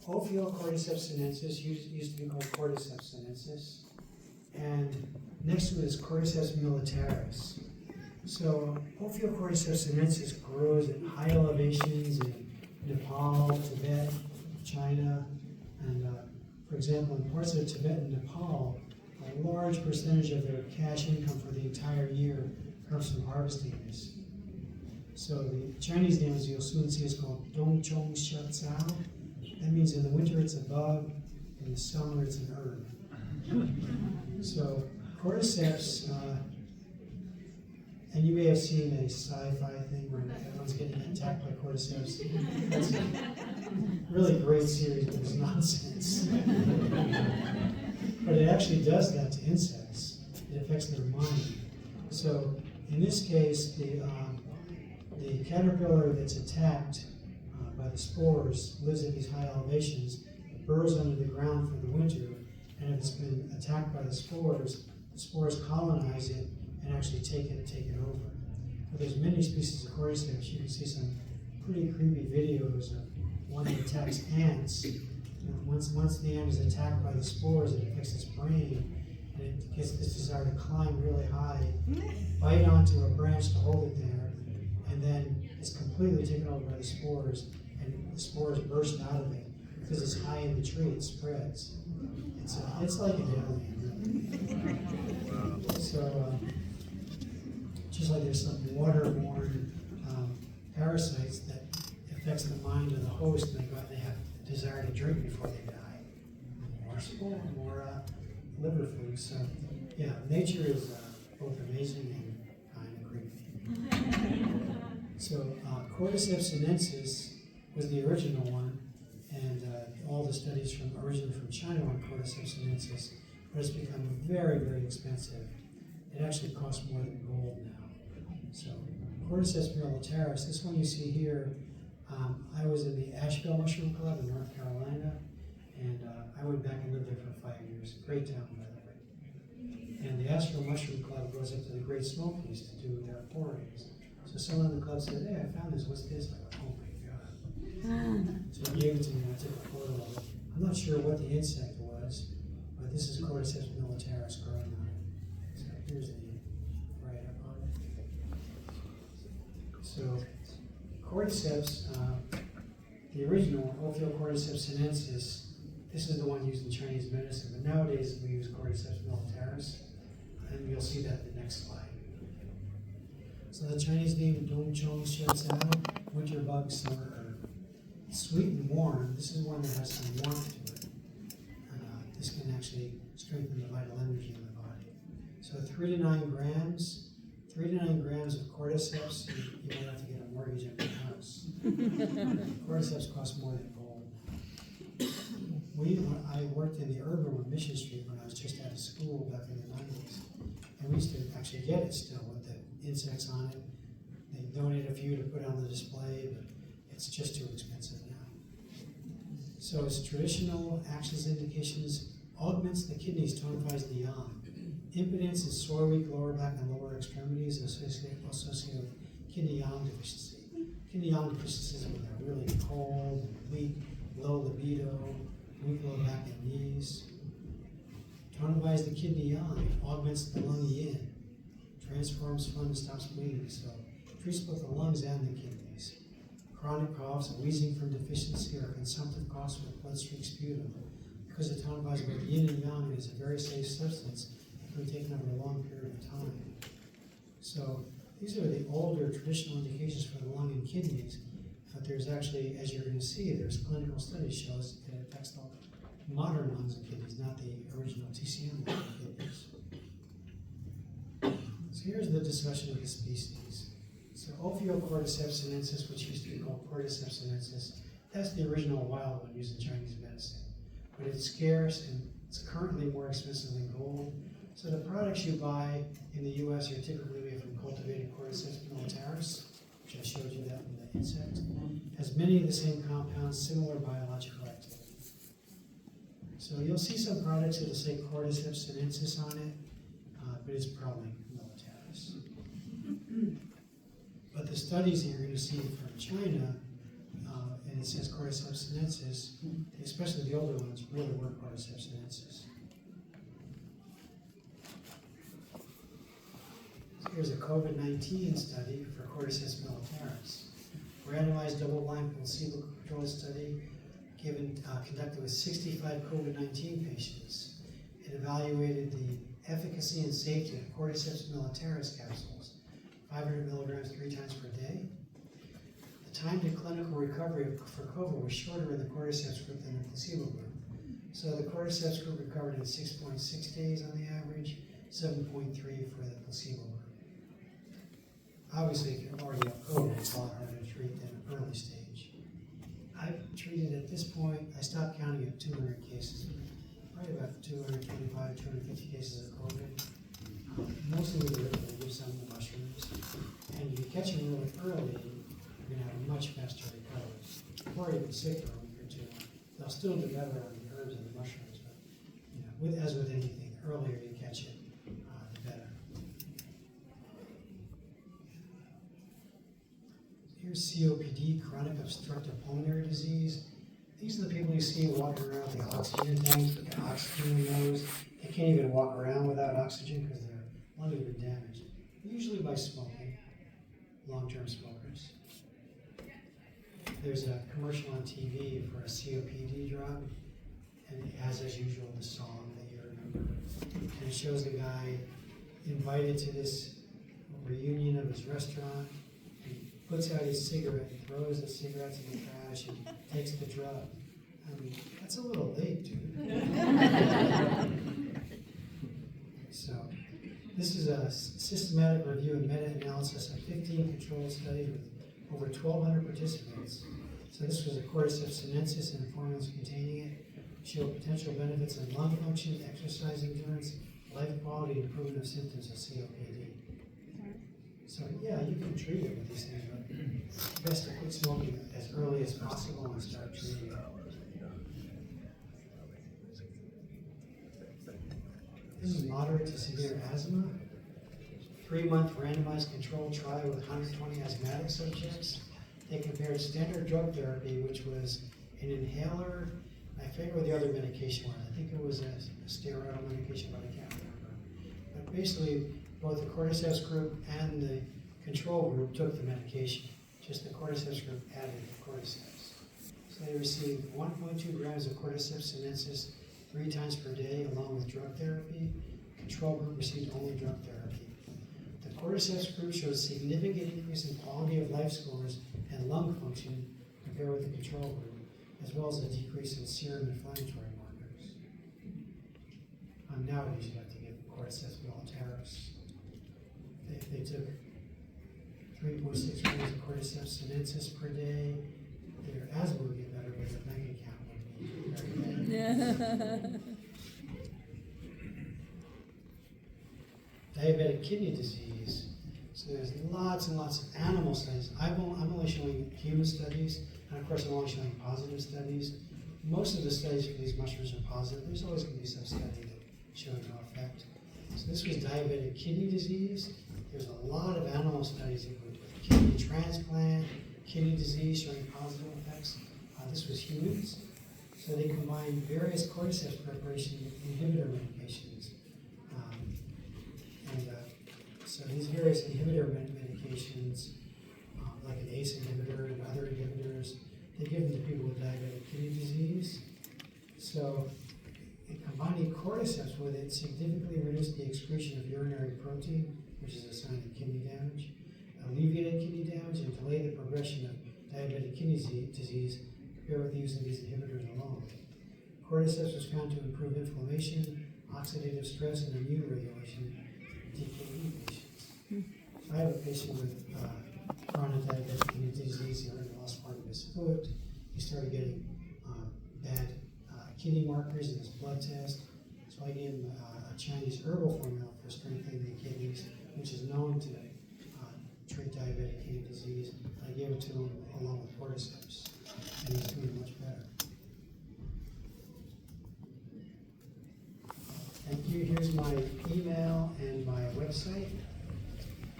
Cordyceps sinensis used to be called Cordyceps sinensis, and next to it is Cordyceps militaris. So Cordyceps sinensis grows at high elevations in Nepal, Tibet, China, and for example, in parts of Tibet and Nepal, a large percentage of their cash income for the entire year comes from harvesting this. So the Chinese name, as you'll soon see, is called Dongchong Xiaocao. That means in the winter it's a bug, in the summer it's an herb. So Cordyceps, and you may have seen a sci-fi thing where everyone's getting attacked by Cordyceps. That's a really great series, but it's nonsense. But it actually does that to insects. It affects their mind. So in this case, the caterpillar that's attacked by the spores lives at these high elevations. It burrows under the ground for the winter, and if it's been attacked by the spores colonize it and actually take it over. But there's many species of Cordyceps. You can see some pretty creepy videos of one that attacks ants. Once the ant is attacked by the spores, it affects its brain, and it gets this desire to climb really high, bite onto a branch to hold it there, and then it's completely taken over by the spores, and the spores burst out of it. Because it's high in the tree, it spreads. It's like an alien, really. So, just like there's some waterborne parasites that affects the mind of the host, and they have a desire to drink before they die. More spore, more liver food. So, yeah, nature is both amazing and kind of creepy. So, Cordyceps sinensis was the original one, and all the studies originally from China on Cordyceps sinensis, but it's become very, very expensive. It actually costs more than gold now. So Cordyceps militaris, this one you see here, I was in the Asheville Mushroom Club in North Carolina, and I went back and lived there for 5 years. Great town, by the way. And the Asheville Mushroom Club goes up to the Great Smokies to do their foragings. So someone in the club said, "Hey, I found this, what's this?" I went, "Oh my God." So he gave it to me and I took a photo of it. I'm not sure what the insect was, but this is Cordyceps militaris growing on it. So here's the write-up on it. So Cordyceps, the original Cordyceps sinensis, this is the one used in Chinese medicine, but nowadays we use Cordyceps militaris, and you'll see that in the next slide. So the Chinese name, Dongchong Xiaocao, winter bug, summer herb. Sweet and warm. This is one that has some warmth to it. This can actually strengthen the vital energy in the body. So 3 to 9 grams. 3 to 9 grams of Cordyceps, you might have to get a mortgage on your house. Cordyceps costs more than gold. I worked in the urban on Mission Street when I was just out of school back in the 90s. And we used to actually get it still with the insects on it. They donate a few to put on the display, but it's just too expensive now. So its traditional actions, indications, augments the kidneys, tonifies the yang. Impotence is sore, weak lower back and lower extremities associated with kidney yang deficiency. Kidney yang deficiency is when they're really cold, weak, low libido, weak lower back and knees. Tonifies the kidney yang, augments the lung yin, transforms phlegm and stops bleeding. So treats both the lungs and the kidneys. Chronic coughs, wheezing from deficiency, or consumptive coughs with bloodstream sputum. Because it tonifies both yin and yang, it is a very safe substance. It can be taken over a long period of time. So these are the older traditional indications for the lung and kidneys, but there's actually, as you're going to see, there's clinical studies shows it affects the modern lungs and kidneys, not the original TCM lung and kidneys. So here's the discussion of the species. So Cordyceps sinensis, which used to be called Cordyceps sinensis, that's the original wild one used in Chinese medicine. But it's scarce and it's currently more expensive than gold. So the products you buy in the US are typically made from cultivated Cordyceps militaris, which I showed you that in the insect. Has many of the same compounds, similar biological activity. So you'll see some products that'll say Cordyceps sinensis on it, but it's probably militaris. But the studies that you're going to see from China, and it says Cordyceps sinensis, especially the older ones, really were Cordyceps sinensis. So here's a COVID-19 study for Cordyceps militaris. Randomized double-blind placebo-controlled study conducted with 65 COVID-19 patients. It evaluated the efficacy and safety of Cordyceps militaris capsules, 500 milligrams 3 times per day. The time to clinical recovery for COVID was shorter in the Cordyceps group than the placebo group. So the Cordyceps group recovered in 6.6 days on the average, 7.3 for the placebo group. Obviously, if you're already have COVID, it's a lot harder to treat than an early stage. I've treated at this point, I stopped counting at 200 cases, probably about 225, 250 cases of COVID. Mostly with the give some of the mushrooms. And if you catch them really early, you're going to have a much faster recovery. Or even sick for a week or two. They'll still do better on the herbs and the mushrooms, but as with anything, the earlier you catch it, the better. Here's COPD, chronic obstructive pulmonary disease. These are the people you see walking around with the oxygen tanks, with the oxygen in their nose. They can't even walk around without oxygen because their lungs have been damaged. Usually by smoking, long-term smokers. There's a commercial on TV for a COPD drug, and it has, as usual, the song that you remember. And it shows a guy invited to this reunion of his restaurant. Puts out his cigarette, throws the cigarettes in the trash, and takes the drug. I mean, that's a little late, dude. So, this is a systematic review and meta-analysis of 15 controlled studies with over 1,200 participants. So this was a Cordyceps sinensis and formulas containing it. Showed potential benefits in lung function, exercise endurance, life quality, and improvement of symptoms of COPD. So yeah, you can treat it with these things, but best to quit smoking as early as possible and start treating it. This is moderate to severe asthma. 3-month randomized controlled trial with 120 asthmatic subjects. They compared standard drug therapy, which was an inhaler. I forget what the other medication was. I think it was a steroidal medication, but I can't remember. But basically, both the Cordyceps group and the control group took the medication. Just the Cordyceps group added the Cordyceps. So they received 1.2 grams of Cordyceps sinensis 3 times per day along with drug therapy. Control group received only drug therapy. The Cordyceps group showed a significant increase in quality of life scores and lung function compared with the control group, as well as a decrease in serum inflammatory markers. Nowadays you have to give Cordyceps militaris. They took 3.6 grams of Cordyceps sinensis per day. Their asthma would get better, but their bank account would be very bad. Diabetic kidney disease. So there's lots and lots of animal studies. I'm only showing human studies, and of course I'm only showing positive studies. Most of the studies for these mushrooms are positive. There's always going to be some study that shows no effect. So this was diabetic kidney disease. There's a lot of animal studies with kidney transplant, kidney disease showing positive effects. This was humans. So they combined various cordyceps preparation inhibitor medications. So these various inhibitor medications, like an ACE inhibitor and other inhibitors, they give them to people with diabetic kidney disease. So combining cordyceps with it significantly reduced the excretion of urinary protein, which is a sign of kidney damage, alleviated kidney damage, and delayed the progression of diabetic kidney disease compared with the use of these inhibitors alone. Cordyceps was found to improve inflammation, oxidative stress, and immune regulation in DKD patients. So I have a patient with chronic diabetic kidney disease. He already lost part of his foot. He started getting bad kidney markers in his blood test. So I gave him a Chinese herbal formula for strengthening the kidneys, which is known to treat diabetic kidney disease. I gave it to him along with cordyceps, and he's doing much better. Thank you. Here's my email and my website.